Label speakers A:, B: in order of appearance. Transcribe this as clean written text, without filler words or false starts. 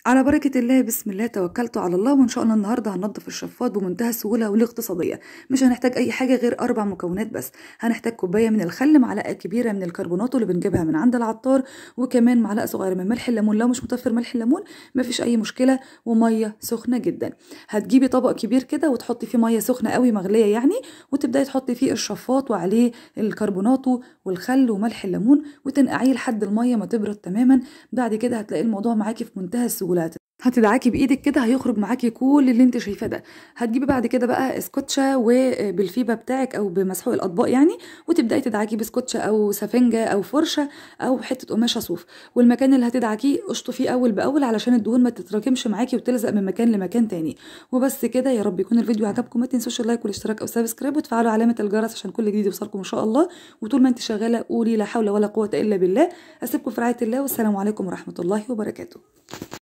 A: على بركة الله، بسم الله توكلت على الله. وإن شاء الله النهاردة هننضف الشفاط بمنتهى السهولة والاقتصادية. مش هنحتاج أي حاجة غير 4 مكونات بس. هنحتاج كوباية من الخل، معلقة كبيرة من الكربوناتو اللي بنجيبها من عند العطار، وكمان معلقة صغيرة من ملح الليمون لو مش متوفر ملح الليمون مفيش أي مشكلة، ومية سخنة جدا. هتجيبي طبق كبير كده وتحطي فيه مية سخنة قوي مغلية يعني، وتبدأي تحطي فيه الشفاط وعليه الكربوناتو والخل وملح الليمون، وتنقعيه لحد المية ما تبرد تماما. بعد كده هتلاقي الموضوع معاكي في منتهى السهولة. هتدعكي بايدك كده هيخرج معاكي كل اللي انت شايفاه ده. هتجيبي بعد كده بقى اسكوتشا وبالفيبه بتاعك او بمسحوق الاطباق يعني، وتبداي تدعكي بسكوتشا او سفنجه او فرشه او حته قماشه صوف. والمكان اللي هتدعكيه اشطفيه اول باول علشان الدهون ما تتراكمش معاكي وتلزق من مكان لمكان تاني. وبس كده. يا رب يكون الفيديو عجبكم، ما تنسوش اللايك والاشتراك او سبسكرايب وتفعلوا علامه الجرس عشان كل جديد يوصلكم ان شاء الله. وطول ما انت شغاله قولي لا حول ولا قوه الا بالله. اسيبكم في رعايه الله، والسلام عليكم ورحمه الله وبركاته.